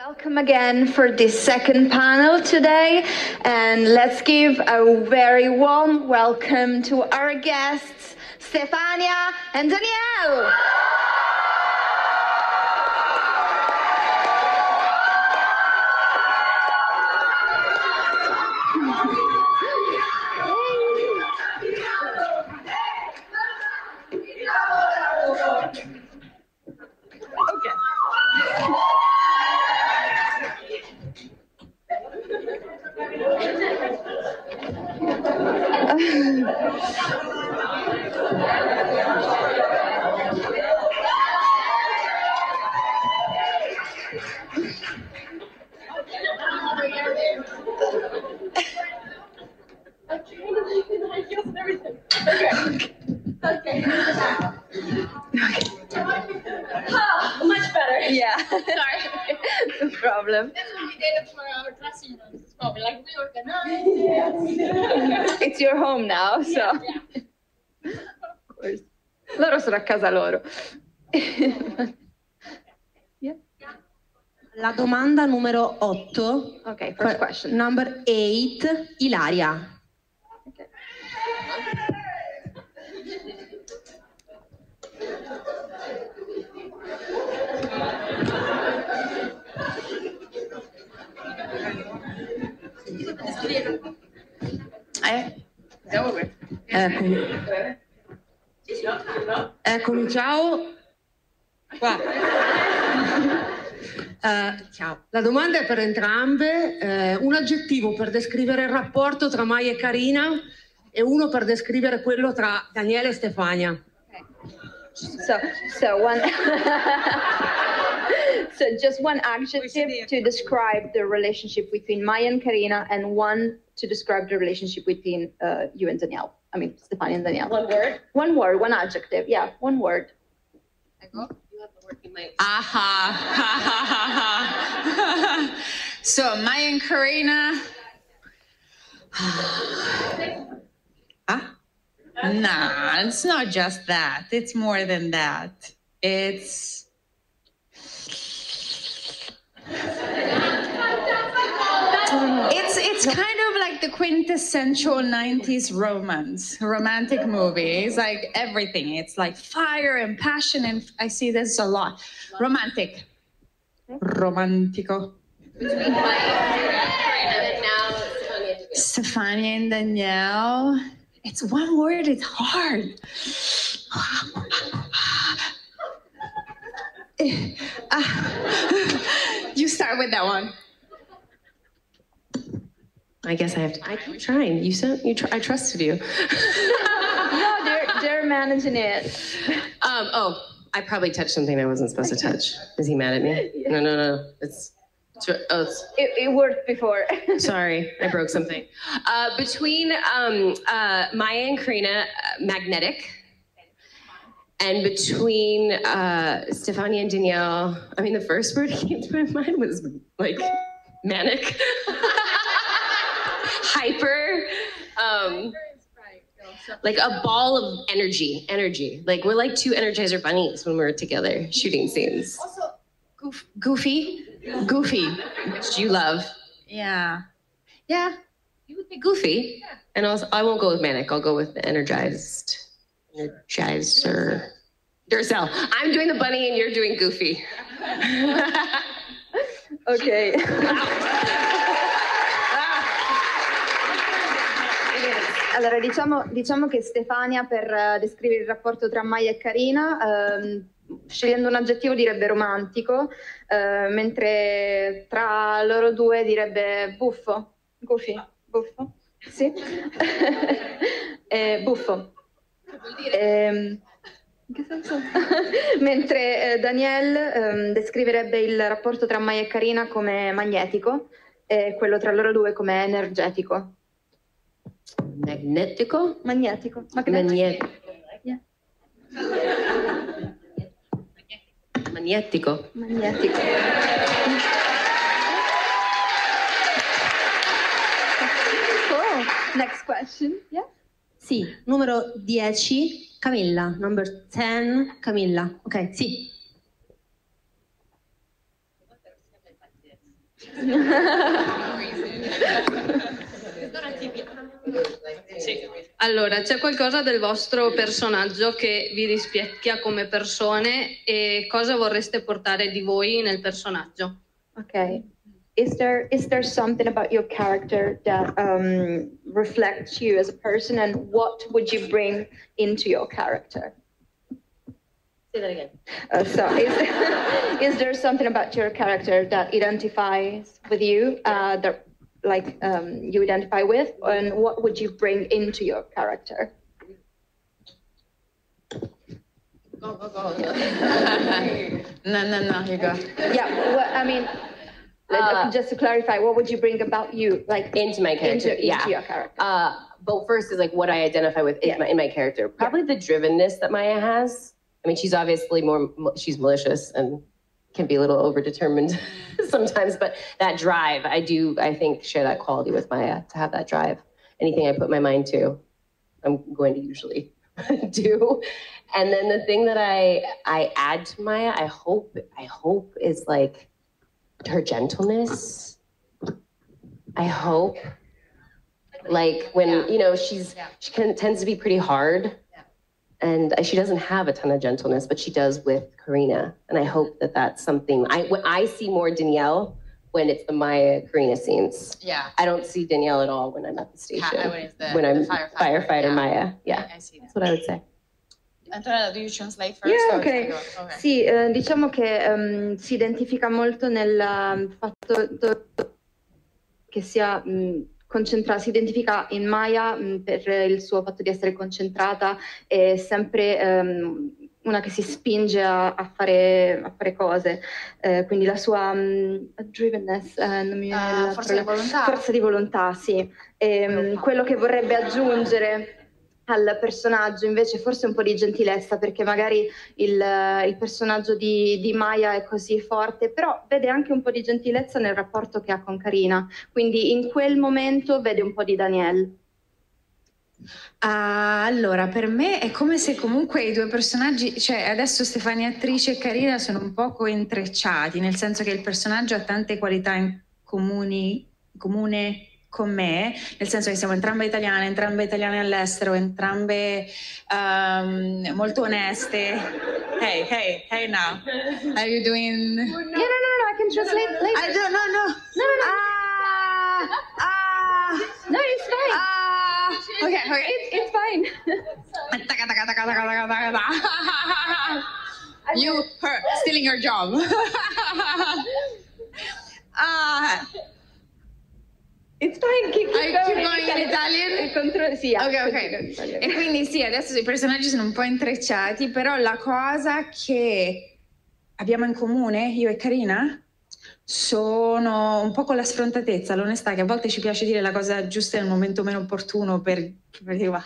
Welcome again for this second panel today, and let's give a very warm welcome to our guests, Stefania and Danielle. Oh, much better. Yeah. Sorry. No problem. That's what we did for our dressing rooms. It's probably like reorganized. It's your home now, so. Yeah. Of course. Loro sono a casa loro. Yeah. La domanda numero 8. Okay, first question. Number 8, Ilaria. Okay. Eccomi, ciao. Qua. Ciao. La domanda è per entrambe. Un aggettivo per descrivere il rapporto tra Maya e Carina e uno per descrivere quello tra Daniele e Stefania. So one. So just one adjective to describe the relationship between Maya and Carina, and one to describe the relationship between you and Danielle. I mean, Stefania and Danielle. One word? One word, one adjective. Yeah, one word. I go. You have the working mic. Aha. So Maya and Karina. Nah, it's not just that. It's more than that. It's kind of like the quintessential 90s romantic movie. It's like everything. It's like fire and passion, and I see this a lot. Romantic. Romantico. Between Maya and now Stefania and Danielle. It's one word, it's hard. You start with that one. I guess I have to. I keep trying. I trusted you. No, they're managing it. I probably touched something I wasn't supposed to touch. Is he mad at me? Yeah. No. It worked before. Sorry, I broke something. Between Maya and Karina, magnetic. And between Stefania and Danielle, I mean, the first word that came to my mind was like manic. Hyper. Like a ball of energy. Like we're like two Energizer bunnies when we're together shooting scenes. Also, Goofy, which you love. yeah. You would be goofy. Yeah. And also, I won't go with manic. I'll go with the energizer. Duracell. I'm doing the bunny and you're doing goofy. Ok. Allora, diciamo che Stefania, per descrivere il rapporto tra Maya e Carina, scegliendo un aggettivo direbbe romantico, mentre tra loro due direbbe buffo. Goofy? Buffo? Sì? Buffo. In che senso? Mentre Danielle descriverebbe il rapporto tra Maya e Carina come magnetico e quello tra loro due come energetico. Magnetico? Magnetico. Magnetico. Yeah. Magnetico. Magnetico. Cool. Next question. Yeah. Sì, numero 10, Camilla. Number 10, Camilla. Ok, sì. Sì. Allora, c'è qualcosa del vostro personaggio che vi rispecchia come persone e cosa vorreste portare di voi nel personaggio? Okay. Is there something about your character that reflects you as a person, and what would you bring into your character? Say that again. Is there something about your character that identifies with you, that you identify with, and what would you bring into your character? Go. No, you go. Yeah, well, I mean, just to clarify, what would you bring about you, like into my character? into your character? But first is like what I identify with in my character. Probably the drivenness that Maya has. I mean, she's obviously she's malicious and can be a little overdetermined sometimes, but that drive, I think, share that quality with Maya, to have that drive. Anything I put my mind to, I'm going to usually do. And then the thing that I add to Maya, I hope is like her gentleness. I hope, like when she tends to be pretty hard, and she doesn't have a ton of gentleness, but she does with Karina. And I hope that that's something I see more Danielle when it's the Maya Karina scenes. Yeah. I don't see Danielle at all when I'm at the station. When I'm the firefighter Maya. Yeah. I see that. That's what I would say. Antonella, do you translate first? Yeah, okay. Sì, diciamo che si identifica molto nel fatto che sia concentrata, si identifica in Maya per il suo fatto di essere concentrata, è sempre una che si spinge a fare cose, quindi la sua drivenness, non mi viene forza di volontà, sì. Quello che vorrebbe aggiungere al personaggio invece forse un po' di gentilezza, perché magari il personaggio di Maya è così forte, però vede anche un po' di gentilezza nel rapporto che ha con Karina, quindi in quel momento vede un po' di Danielle. Allora, per me è come se comunque i due personaggi, cioè adesso Stefania attrice e Karina sono un poco intrecciati, nel senso che il personaggio ha tante qualità in comune con me, nel senso che siamo entrambe italiane all'estero, entrambe molto oneste. Hey now. Are you doing... Yeah, no, I can translate later. I don't, no. No, it's fine. Okay. It's fine. Her, stealing your job. It's fine, keep going in Italian? Sì, ok. E quindi sì, adesso i personaggi sono un po' intrecciati, però la cosa che abbiamo in comune, io e Karina, sono un po' con la sfrontatezza, l'onestà, che a volte ci piace dire la cosa giusta nel momento meno opportuno per dire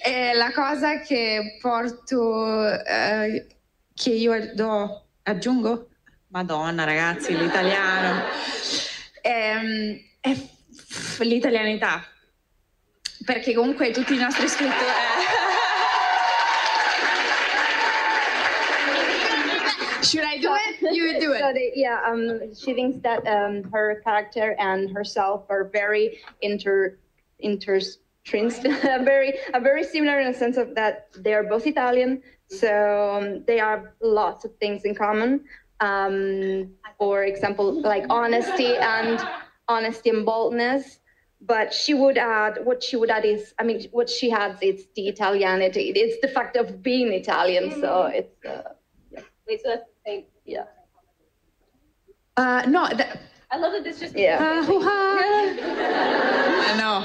E la cosa che porto, che io aggiungo, Madonna ragazzi, l'italiano, è l'italianità, perché comunque tutti i nostri scrittori... Should I do it? You do it. So she thinks that her character and herself are very intrinsic, very similar in the sense of that they are both Italian, so they have lots of things in common. For example, like honesty and boldness. But what she would add is, I mean, what she has is the Italianity. It's the fact of being Italian. So it's. Wait, so that's the same. Yeah. No. I love that this just. Yeah. I know.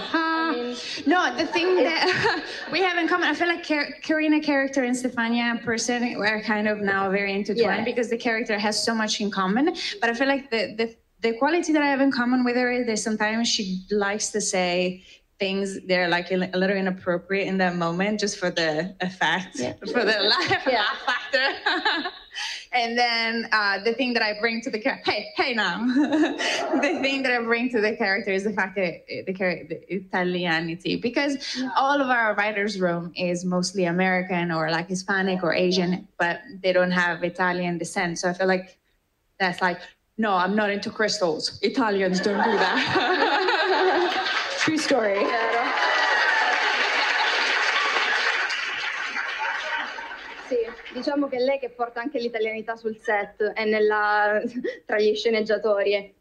No, the thing that we have in common, I feel like Karina character and Stefania person are kind of now very intertwined because the character has so much in common. But I feel like the quality that I have in common with her is that sometimes she likes to say things that are like a little inappropriate in that moment, just for the effect, for the laugh factor. And then the thing that I bring to the character, hey now, the thing that I bring to the character is the fact that the Italianity, because all of our writers' room is mostly American or like Hispanic or Asian, but they don't have Italian descent. So I feel like that's like No, I'm not into crystals. Italians don't do that. True story. Sì, diciamo che è lei che porta anche l'italianità sul set e tra gli sceneggiatori.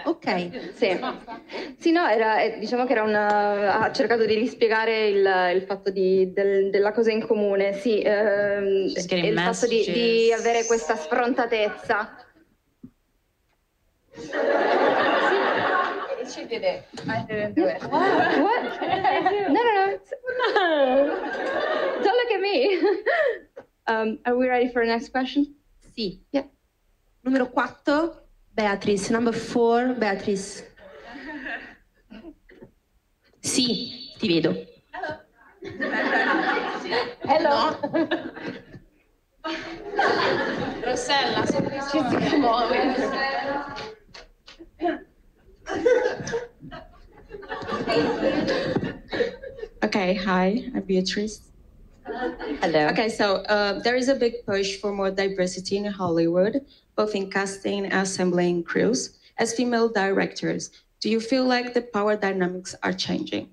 Ok. Sì, sì, no, diciamo che ha cercato di rispiegare il fatto della cosa in comune, sì, e il fatto di avere questa sfrontatezza. She did it. I didn't do it. What? No. Don't look at me. Are we ready for the next question? Sì. Yeah. Numero 4, Beatrice. Number 4, Beatrice. Sì, ti vedo. Hello. Rossella, Okay, hi, I'm Beatrice. Hello. Okay, so there is a big push for more diversity in Hollywood, both in casting and assembling crews. As female directors, do you feel like the power dynamics are changing?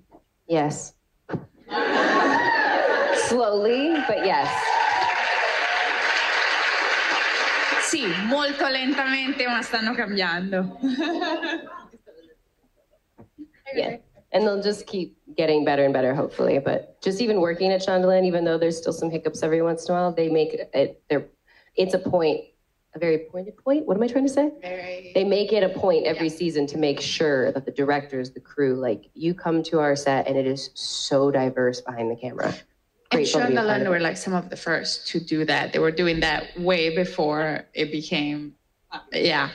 Yes. Slowly, but yes. Sì, molto lentamente, ma stanno cambiando. Yeah. And they'll just keep getting better and better, hopefully. But just even working at Shondaland, even though there's still some hiccups every once in a while, they make it, it's a very pointed point. What am I trying to say? They make it a point every season to make sure that the directors, the crew, like, you come to our set and it is so diverse behind the camera. And Shondaland were like some of the first to do that. They were doing that way before it became, yeah.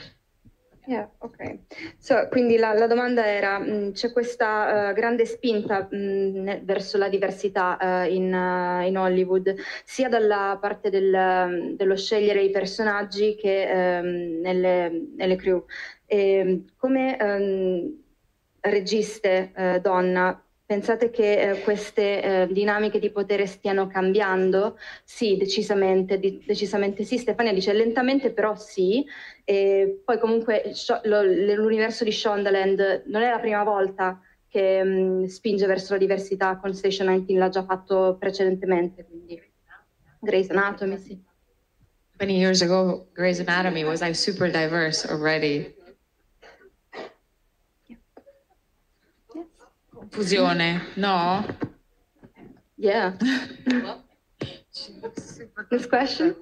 Yeah, ok. So, quindi la domanda era, c'è questa grande spinta verso la diversità in Hollywood, sia dalla parte dello scegliere i personaggi che nelle crew. Come registe donna, pensate che queste dinamiche di potere stiano cambiando? Sì, decisamente sì. Stefania dice lentamente, però sì. E poi comunque l'universo di Shondaland non è la prima volta che spinge verso la diversità, con Station 19 l'ha già fatto precedentemente, quindi Grey's Anatomy, sì. 20 years ago, Grey's Anatomy was like super diverse already. Confusione, no? Yeah. Next question.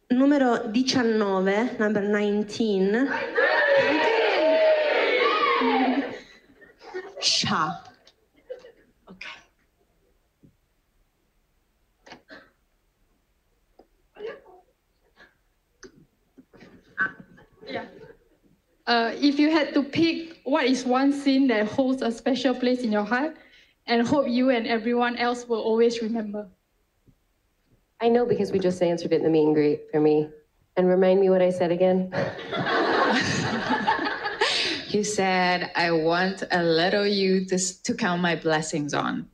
Numero 19, number 19. Sha. Ok. If you had to pick, what is one scene that holds a special place in your heart and hope you and everyone else will always remember? I know, because we just answered it in the meet and greet for me. And remind me what I said again. You said, I want a little you to count my blessings on.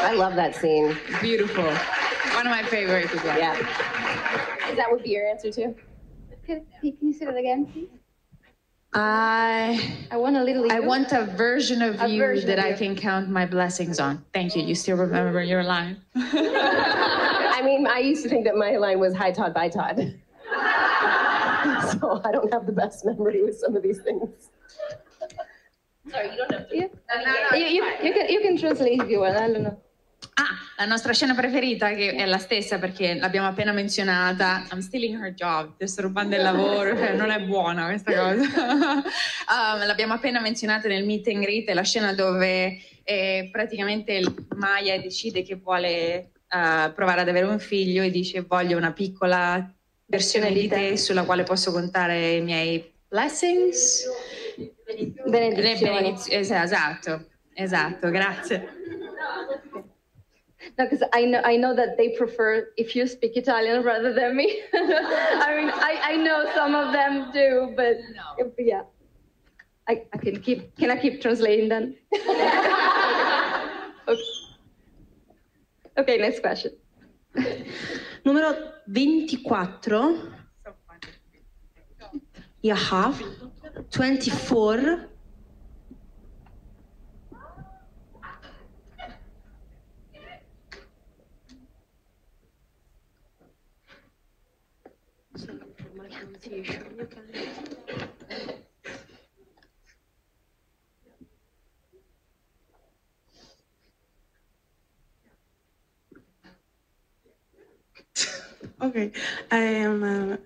I love that scene. Beautiful. One of my favorites as well. Yeah. Is that would be your answer too? Can you say that again, please? I want a little you. I want a version of A you version that of I you. can count my blessings on. Thank you. You still remember your line? I mean, I used to think that my line was hi Todd, bye Todd. So I don't have the best memory with some of these things. Sorry, you don't have to. Yeah. You can translate if you want, I don't know. Ah, la nostra scena preferita, che è la stessa perché l'abbiamo appena menzionata. I'm stealing her job, ti sto rubando il lavoro, cioè non è buona questa cosa. L'abbiamo appena menzionata nel meet and greet, è la scena dove praticamente Maya decide che vuole provare ad avere un figlio e dice voglio una piccola versione di te sulla quale posso contare i miei blessings. Benedizioni. Esatto, grazie. No, because I know that they prefer if you speak Italian rather than me. I mean, I know some of them do, but yeah, I can keep. Can I keep translating then? Okay. Okay, next question. Numero 24. You have 24. Okay, I am.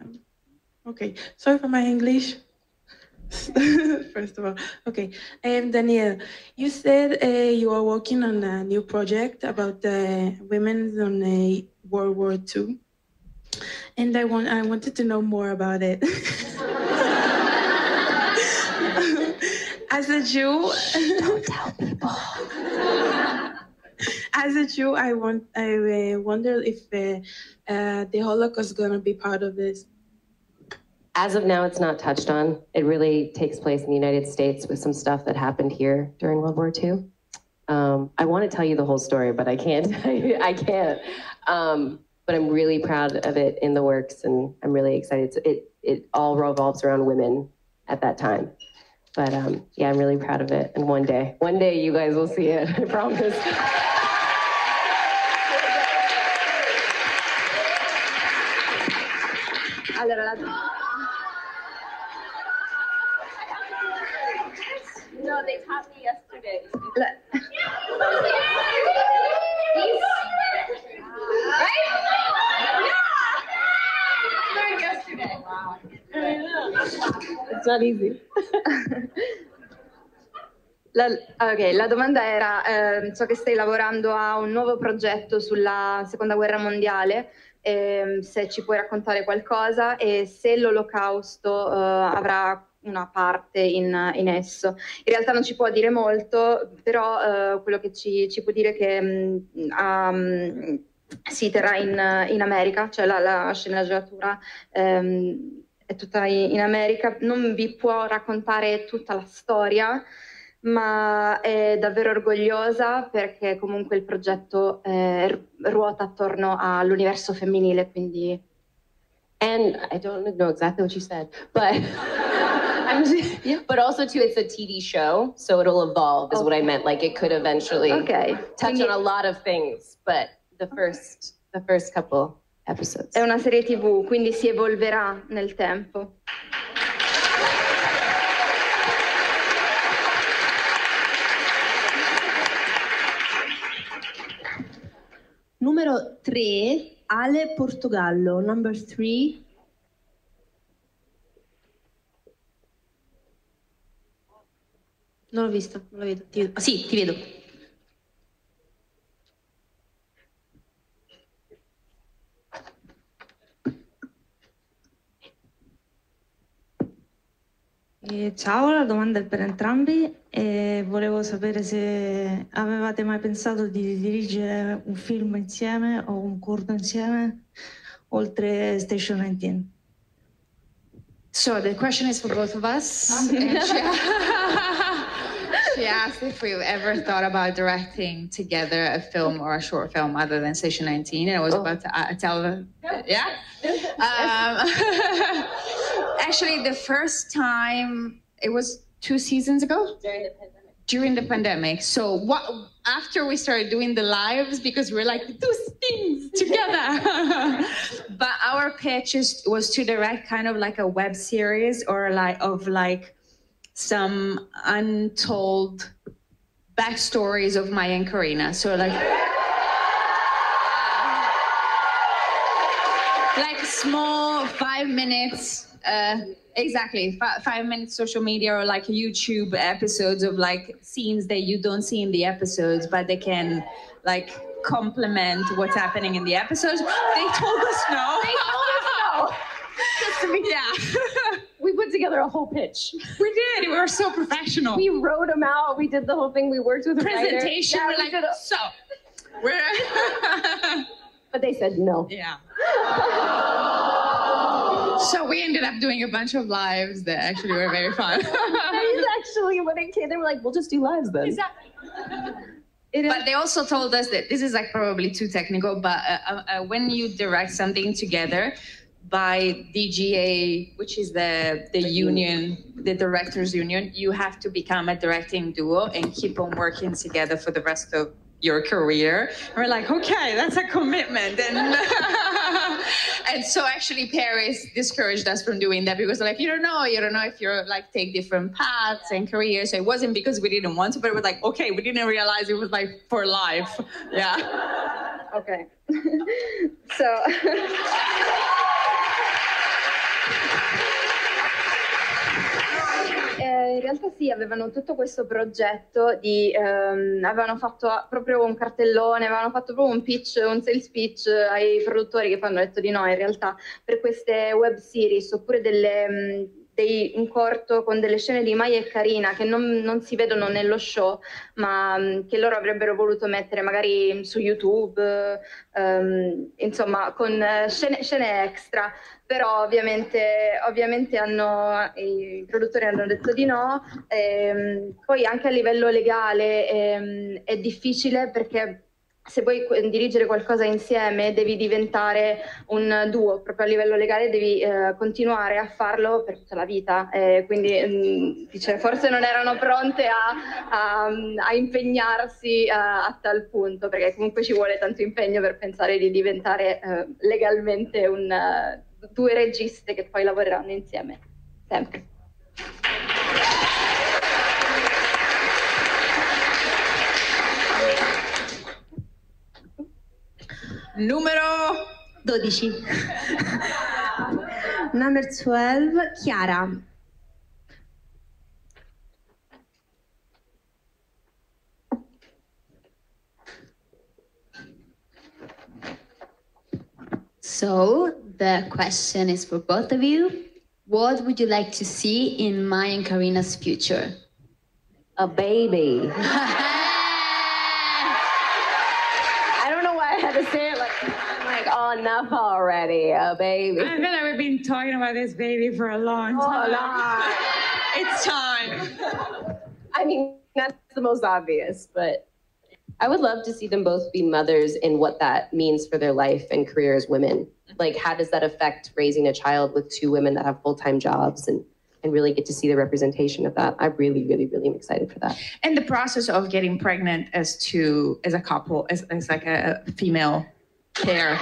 Okay, sorry for my English. First of all, okay. I am Danielle. You said you are working on a new project about women on World War II, and I wanted to know more about it. As a Jew, Don't tell people. As a Jew, I wonder if the Holocaust is gonna be part of this. As of now, it's not touched on. It really takes place in the United States with some stuff that happened here during World War II. I want to tell you the whole story, but I can't. I can't. But I'm really proud of it in the works, and I'm really excited. So it all revolves around women at that time. But yeah, I'm really proud of it. And one day you guys will see it. I promise. Allora, No, they taught me yesterday. Right? Learned yesterday. Wow. It's not easy. La domanda era, so che stai lavorando a un nuovo progetto sulla Seconda Guerra Mondiale, se ci puoi raccontare qualcosa e se l'Olocausto avrà una parte in esso. In realtà non ci può dire molto, però quello che ci può dire è che si terrà in America, cioè la sceneggiatura è tutta in America. Non vi può raccontare tutta la storia, ma è davvero orgogliosa perché comunque il progetto ruota attorno all'universo femminile, quindi... And I don't know exactly what you said, but but also too, it's a TV show, so it'll evolve is what I meant. Like it could eventually touch on a lot of things, but the first couple episodes. È una serie TV, quindi si evolverà nel tempo. Numero 3, Ale Portogallo. Number 3. Non l'ho vista, non la vedo. Sì, ti vedo. Ciao, la domanda è per entrambi e volevo sapere se avevate mai pensato di dirigere un film insieme o un corto insieme oltre Station 19. So the question is for both of us. And she asked if we've ever thought about directing together a film or a short film other than Station 19. And I was about to tell them, yeah? Actually, the first time, it was 2 seasons ago? During the pandemic. So after we started doing the lives, because we're like, do things together. But our pitch was to direct kind of like a web series or like some untold backstories of Maya and Karina. So like small 5 minutes, exactly 5 minutes social media or like YouTube episodes of like scenes that you don't see in the episodes, but they can like complement what's happening in the episodes. They told us no. They told us no. Just to be, yeah. We put together a whole pitch. We did. We were so professional. We wrote them out. We did the whole thing. We worked with a presentation. Writer. Yeah, we're like, so we're. But they said no. Yeah. So we ended up doing a bunch of lives that actually were very fun. That is actually what it came. They were like, we'll just do lives then. Exactly. But they also told us that this is like probably too technical, but when you direct something together by DGA, which is the union, the directors union, you have to become a directing duo and keep on working together for the rest of your career. And we're like, okay, that's a commitment. And and so actually Paris discouraged us from doing that because like, you don't know if you're like take different paths and careers. So it wasn't because we didn't want to, but it was like, okay, we didn't realize it was like for life. Yeah. Okay. So in realtà sì, avevano tutto questo progetto avevano fatto proprio un cartellone, avevano fatto proprio un pitch, un sales pitch ai produttori che poi hanno detto di no in realtà per queste web series oppure un corto con delle scene di Maya e Karina che non si vedono nello show ma che loro avrebbero voluto mettere magari su YouTube, insomma con scene extra. Però ovviamente i produttori hanno detto di no, poi anche a livello legale è difficile perché se vuoi dirigere qualcosa insieme devi diventare un duo, proprio a livello legale devi continuare a farlo per tutta la vita, quindi dice, forse non erano pronte a impegnarsi a tal punto, perché comunque ci vuole tanto impegno per pensare di diventare legalmente due registe che poi lavoreranno insieme, sempre. Numero 12. Number 12, Chiara. So, the question is for both of you. What would you like to see in Maya and Karina's future? A baby. I don't know why I had to say it like I'm like, oh, enough already, a baby. I feel like we've been talking about this baby for a long time. It's time. I mean, that's the most obvious, but I would love to see them both be mothers and what that means for their life and career as women. Like, how does that affect raising a child with two women that have full-time jobs and really get to see the representation of that? I really, really, really am excited for that. And the process of getting pregnant as a couple, as like a female pair.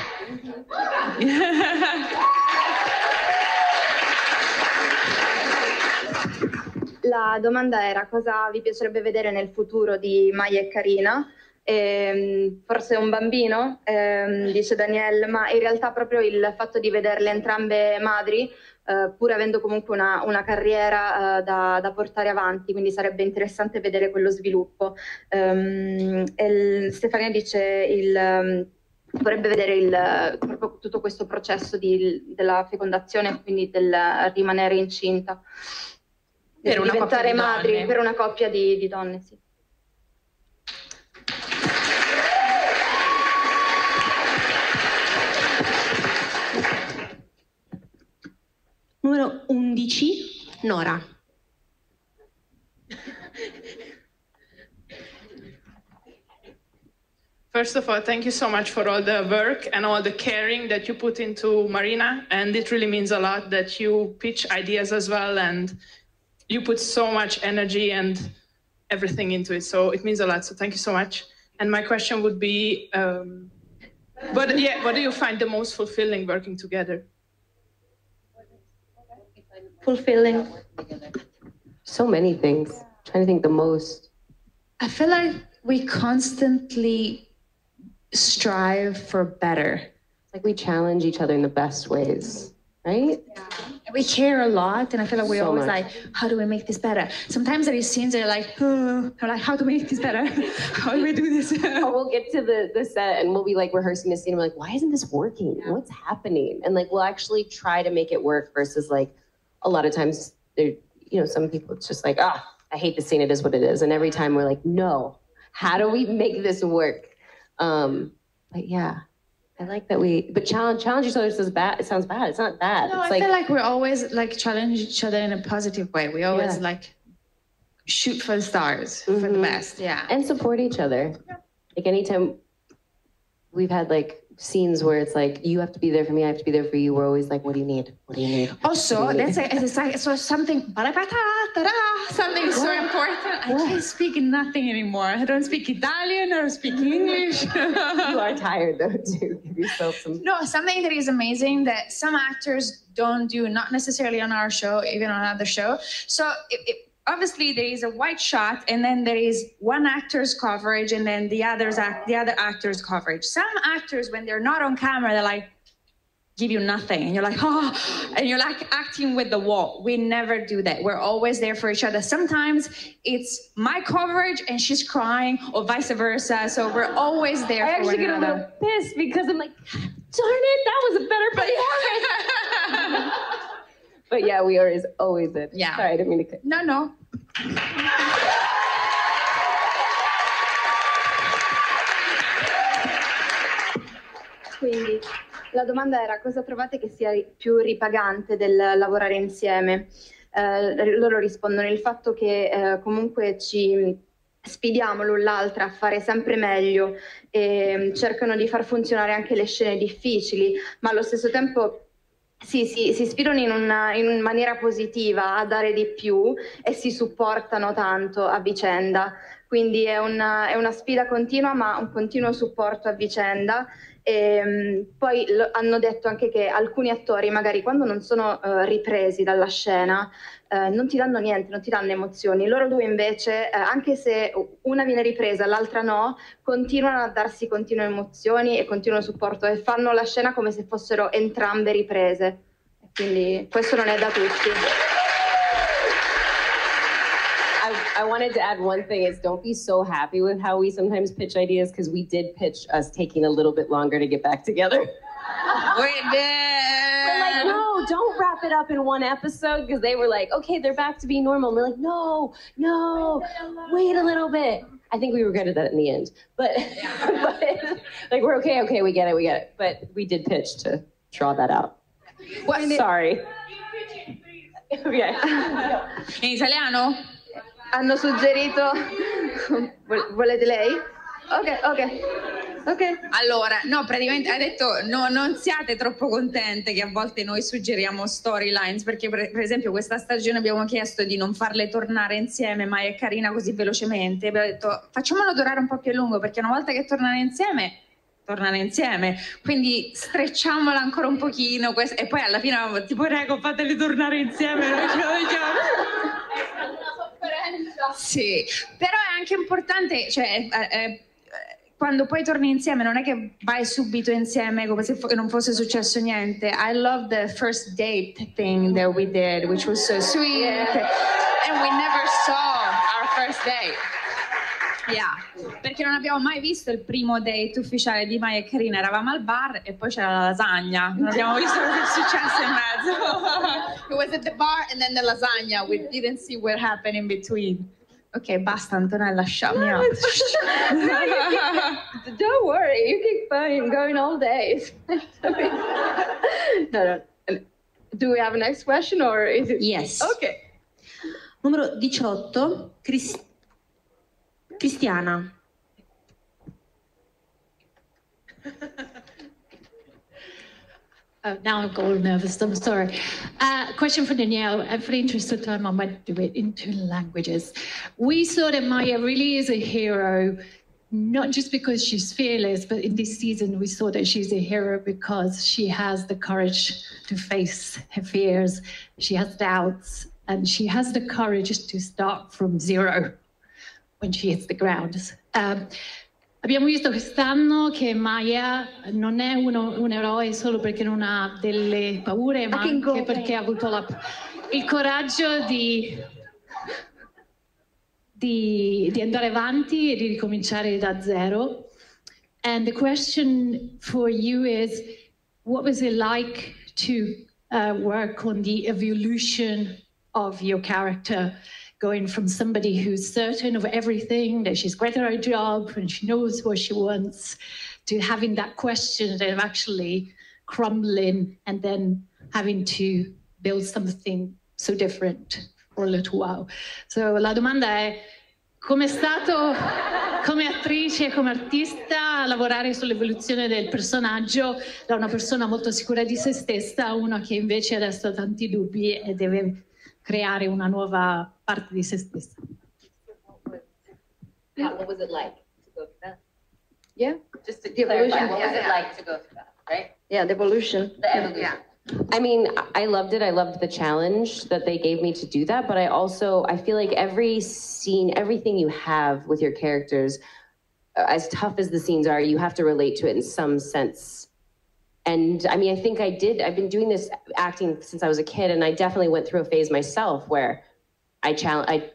La domanda era cosa vi piacerebbe vedere nel futuro di Maya e Karina. Forse un bambino, dice Danielle, ma in realtà proprio il fatto di vederle entrambe madri, pur avendo comunque una carriera da portare avanti, quindi sarebbe interessante vedere quello sviluppo. Stefania dice vorrebbe vedere proprio tutto questo processo della fecondazione, quindi del rimanere incinta, per diventare madri, per una coppia di donne, sì. Numero 11, Nora. First of all, thank you so much for all the work and all the caring that you put into Marina. And it really means a lot that you pitch ideas as well. And you put so much energy and everything into it. So it means a lot. So thank you so much. And my question would be, what do you find the most fulfilling working together? Fulfilling. So many things. I'm trying to think the most. I feel like we constantly strive for better. It's like we challenge each other in the best ways, right? Yeah. We care a lot, and I feel like we're always much. like, how do we make this better? Sometimes there are scenes that are like, oh, I'm like, how do we make this better? How do we do this? Or we'll get to the set and we'll be like rehearsing the scene. And we're like, why isn't this working? What's happening? And like, we'll actually try to make it work versus like, a lot of times there, some people it's just like, I hate the scene. It is what it is. And every time we're like, no, how do we make this work? But yeah, I like that but challenge each other sounds bad. It sounds bad. It's not bad. No, it's I feel like we're always like challenge each other in a positive way. We always like shoot for the stars, for the best. Yeah. And support each other. Like anytime we've had like scenes where it's like, you have to be there for me, I have to be there for you. We're always like, what do you need? What do you need? Also, that's something so important. I can't speak nothing anymore. I don't speak Italian, I don't speak English. You are tired though, too. Give yourself some. No, something that is amazing that some actors don't do, not necessarily on our show, even on another show. So obviously there is a white shot, and then there is one actor's coverage, and then the other actor's coverage. Some actors, when they're not on camera, they're like, give you nothing, and you're like, oh, and you're like acting with the wall. We never do that. We're always there for each other. Sometimes it's my coverage and she's crying, or vice versa. So we're always there for one another. I actually get a little pissed because I'm like, darn it, that was a better performance. But yeah, we are always it. Yeah. Sorry, I didn't mean to cut. No. Quindi la domanda era: cosa trovate che sia più ripagante del lavorare insieme? Loro rispondono il fatto che comunque ci sfidiamo l'un l'altra a fare sempre meglio e cercano di far funzionare anche le scene difficili, ma allo stesso tempo si sfidano in maniera positiva a dare di più e si supportano tanto a vicenda. Quindi è una sfida continua, ma un continuo supporto a vicenda. E poi hanno detto anche che alcuni attori magari quando non sono ripresi dalla scena non ti danno niente, non ti danno emozioni. Loro due invece, anche se una viene ripresa, l'altra no, continuano a darsi continue emozioni e continuo supporto e fanno la scena come se fossero entrambe riprese. Quindi questo non è da tutti. I wanted to add one thing is don't be so happy with how we sometimes pitch ideas, because we did pitch us taking a little bit longer to get back together. We did. We're like, no, don't wrap it up in one episode, because they were like, okay, they're back to being normal. And we're like, no, wait a little bit. I think we regretted that in the end. But like, we're okay, we get it. But we did pitch to draw that out. Sorry. Okay. In italiano? Hanno suggerito. Volete lei? Ok. Allora, no, praticamente ha detto no, non siate troppo contente che a volte noi suggeriamo storylines, perché per esempio questa stagione abbiamo chiesto di non farle tornare insieme, Maya e Carina, così velocemente. Abbiamo detto facciamolo durare un po' più a lungo, perché una volta che tornano insieme, quindi strecciamola ancora un pochino e poi alla fine ti prego, fateli tornare insieme. Sì, però è anche importante, cioè quando poi torni insieme non è che vai subito insieme come se non fosse successo niente. I love the first date thing that we did, which was so sweet, and we never saw our first date. Yeah, perché non abbiamo mai visto il primo date ufficiale di Maya e Carina. Eravamo al bar e poi c'era la lasagna. Non abbiamo visto cosa è successo in mezzo. It was at the bar and then the lasagna. We didn't see what happened in between. Ok, basta Antonella, shut me up. Don't worry, you keep going all day. No. Do we have a next question or is it? Yes. Ok. Numero 18, Cristiana. Now I'm all nervous, I'm sorry. Question for Danielle, and for the interest of time, I might do it in 2 languages. We saw that Maya really is a hero, not just because she's fearless, but in this season we saw that she's a hero because she has the courage to face her fears, she has doubts, and she has the courage to start from zero when she hits the ground. Abbiamo visto quest'anno che Maya non è un eroe solo perché non ha delle paure, ma anche perché ha avuto il coraggio di andare avanti e di ricominciare da zero. And the question for you is, what was it like to work on the evolution of your character? Going from somebody who's certain of everything, that she's great at her job and she knows what she wants, to having that question of actually crumbling and then having to build something so different for a little while. So la domanda è Com'è stato come attrice e come artista lavorare sull'evoluzione del personaggio da una persona molto sicura di se stessa a una che invece adesso ha tanti dubbi e deve creare una nuova parte di se stessa? What was it like to go through that? Yeah, Just to the evolution. clarify, what was it like to go through that, right? Yeah, the evolution. The evolution. Yeah. I mean, I loved it. I loved the challenge that they gave me to do that. But I feel like every scene, everything you have with your characters, as tough as the scenes are, you have to relate to it in some sense. And I mean, I think I did. I've been doing this acting since I was a kid, and I definitely went through a phase myself where I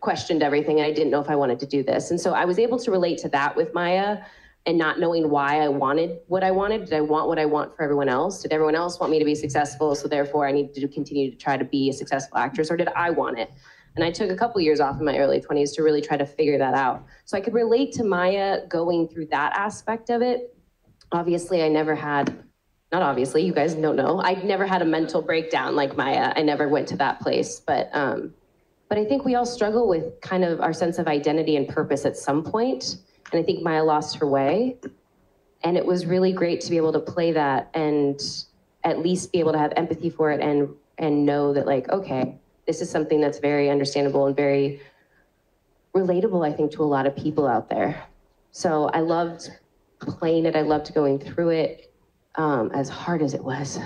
questioned everything, and I didn't know if I wanted to do this. And so I was able to relate to that with Maya, and not knowing why I wanted what I wanted. Did I want what I want for everyone else? Did everyone else want me to be successful, so therefore I need to continue to try to be a successful actress, or did I want it? And I took a couple years off in my early 20s to really try to figure that out. So I could relate to Maya going through that aspect of it. Obviously, I never had, not obviously, you guys don't know, I never had a mental breakdown like Maya. I never went to that place. But I think we all struggle with kind of our sense of identity and purpose at some point. And I think Maya lost her way. And it was really great to be able to play that and at least be able to have empathy for it and know that, like, okay, this is something that's very understandable and very relatable, I think, to a lot of people out there. So I loved playing it. I loved going through it, as hard as it was.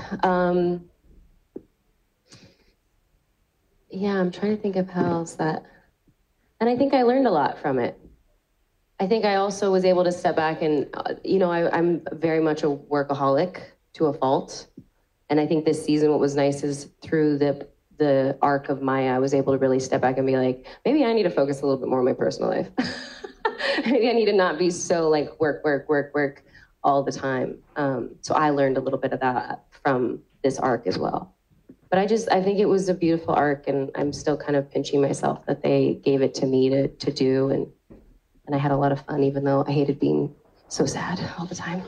Yeah, I'm trying to think of how else that, and I think I learned a lot from it. I think I also was able to step back and, I'm very much a workaholic to a fault. And I think this season, what was nice is through the arc of Maya, I was able to really step back and be like, maybe I need to focus a little bit more on my personal life. Maybe I need to not be so like work all the time. So I learned a little bit of that from this arc as well. But I think it was a beautiful arc, and I'm still kind of pinching myself that they gave it to me to do. And I had a lot of fun, even though I hated being so sad all the time.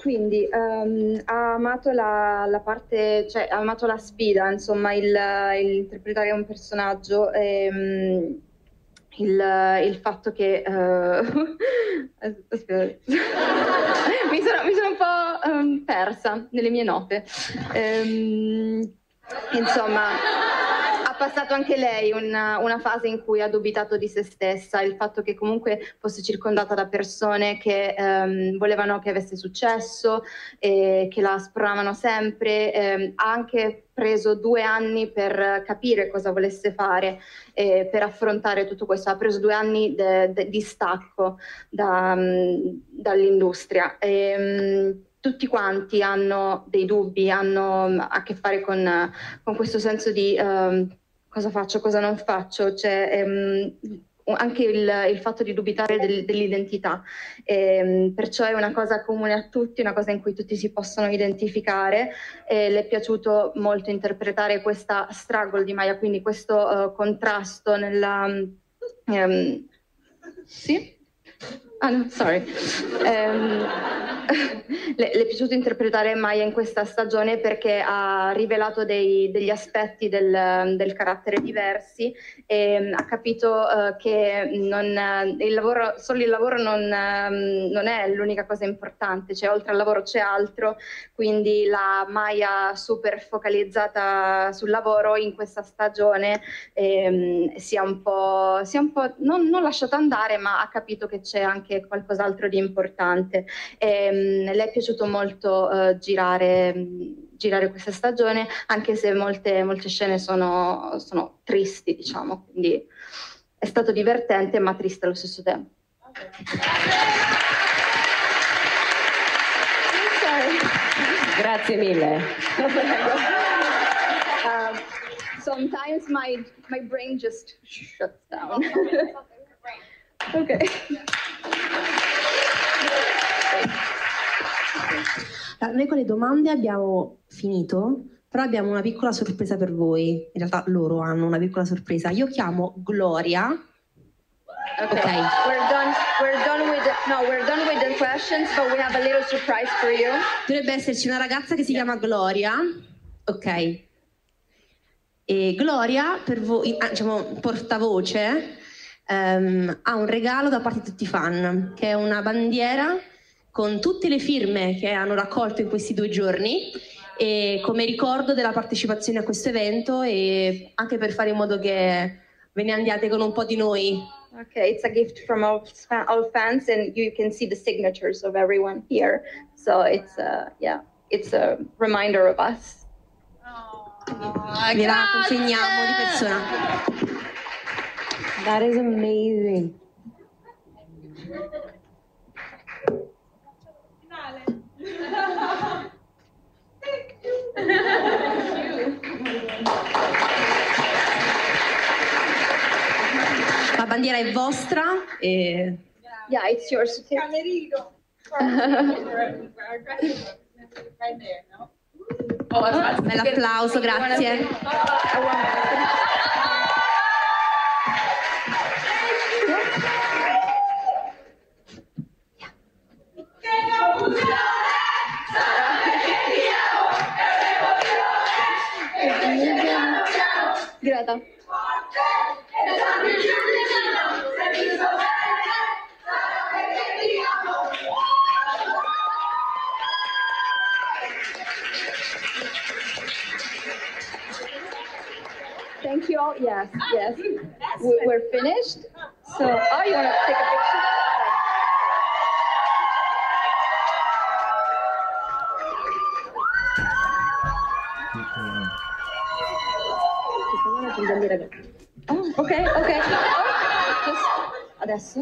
Quindi ha amato la parte, cioè ha amato la sfida, insomma, il interpretare un personaggio, il fatto che aspetta. mi sono un po' persa nelle mie note. Insomma, ha passato anche lei una fase in cui ha dubitato di se stessa, il fatto che comunque fosse circondata da persone che volevano che avesse successo, che la spronavano sempre, ha anche preso 2 anni per capire cosa volesse fare, per affrontare tutto questo. Ha preso 2 anni di stacco dall'industria. Tutti quanti hanno dei dubbi, hanno a che fare con questo senso di cosa faccio, cosa non faccio. C'è anche il fatto di dubitare dell'identità, perciò è una cosa comune a tutti, una cosa in cui tutti si possono identificare. Le è piaciuto molto interpretare questa struggle di Maya, quindi questo contrasto nella... sì? Ah no, sorry. Le è piaciuto interpretare Maya in questa stagione perché ha rivelato degli aspetti del carattere diversi e ha capito che solo il lavoro non è l'unica cosa importante, cioè oltre al lavoro c'è altro, quindi la Maya super focalizzata sul lavoro in questa stagione si è un po' non lasciata andare, ma ha capito che c'è anche qualcos'altro di importante. Le è piaciuto molto girare questa stagione, anche se molte scene sono tristi, diciamo, quindi è stato divertente ma triste allo stesso tempo. Grazie mille. Sometimes my brain just shuts down. Okay. Noi con le domande abbiamo finito, però abbiamo una piccola sorpresa per voi. In realtà loro hanno una piccola sorpresa. Io chiamo Gloria Okay. We're done with the questions, but we have a little surprise for you. Dovrebbe esserci una ragazza che si chiama Gloria. Ok. E Gloria, per voi, diciamo, portavoce, ha un regalo da parte di tutti i fan, che è una bandiera con tutte le firme che hanno raccolto in questi 2 giorni, e come ricordo della partecipazione a questo evento e anche per fare in modo che ve ne andiate con un po' di noi. Okay, it's a gift from all fans, and you can see the signatures of everyone here. So it's it's a reminder of us. Ve la consegniamo di persona. That is amazing. La bandiera è vostra e... Yeah, it's yours. Bell'applauso, grazie. Greta. Thank you all. Yes. We're finished. So, you want to take a picture? Oh, okay. Just adesso.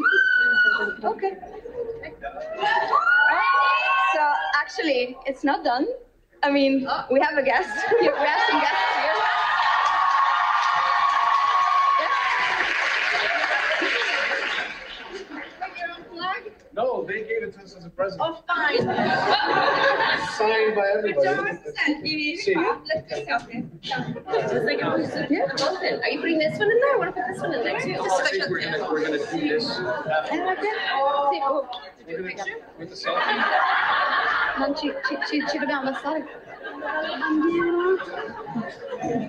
Okay. So actually, it's not done. I mean, we have a guest. We have some guests here. No, they gave it to us as a present. Oh, fine. Signed by everybody. See. Are you putting this one in there? I want to put this one in there too. I think we're gonna do this with the selfie. Non ci dobbiamo abbassare.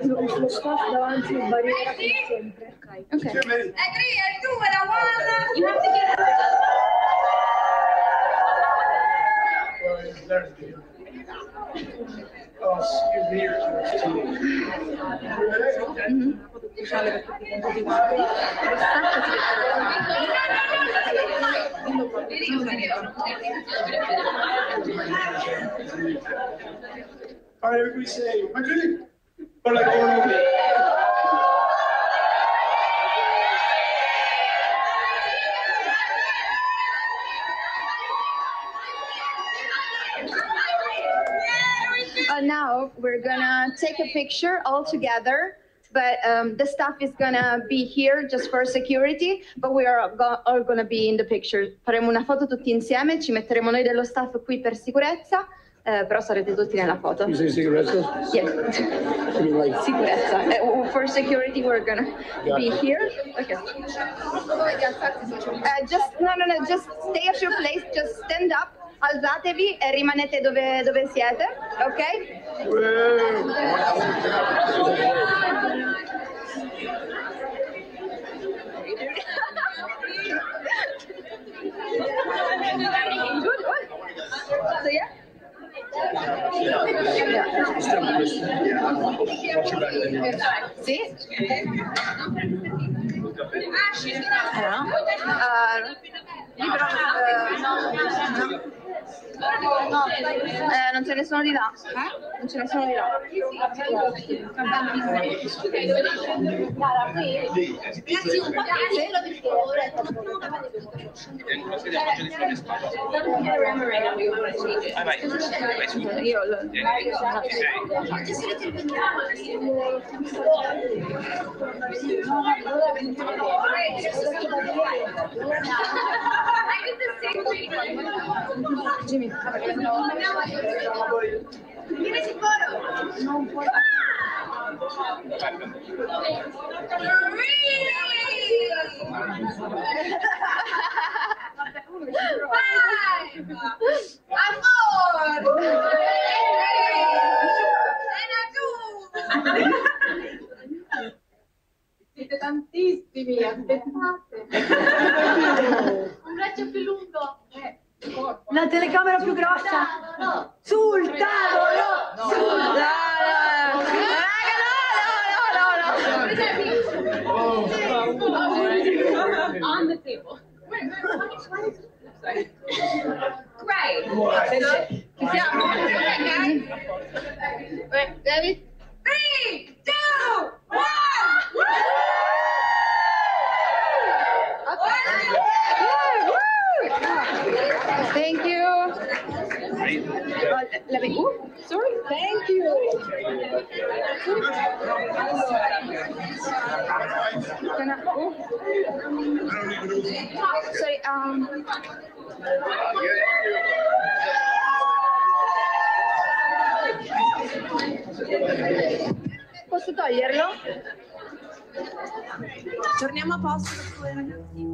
Lo staff davanti in barriera come sempre. Ok. 3, 2, 1. You have to get Oh, excuse me. All right, everybody say, Madrid. Or like over. Now we're gonna take a picture all together, but the staff is gonna be here just for security, but we are all gonna be in the picture. Faremo una foto tutti insieme, ci metteremo noi dello staff qui per sicurezza, però sarete tutti nella foto. You say sicurezza? Yes. I mean, like... Sicurezza. For security, we're gonna be here. Okay. Just stay at your place, just stand up. Alzatevi e rimanete dove siete, ok? So yeah? Sì? Non ce ne sono di là. Non ce ne sono di là. Ragazzi, un po' di cielo perché ora è Jimmy. Vieni sicuro. Non puoi. bravissimi, aspettate. Un braccio più lungo. Una telecamera più grossa. Sul tavolo! Sul tavolo! On the table. Great. Ci siamo? David? 3, 2, 1! Thank you. Sorry. Thank you. Sorry. Posso toglierlo? Torniamo a posto, ragazzi.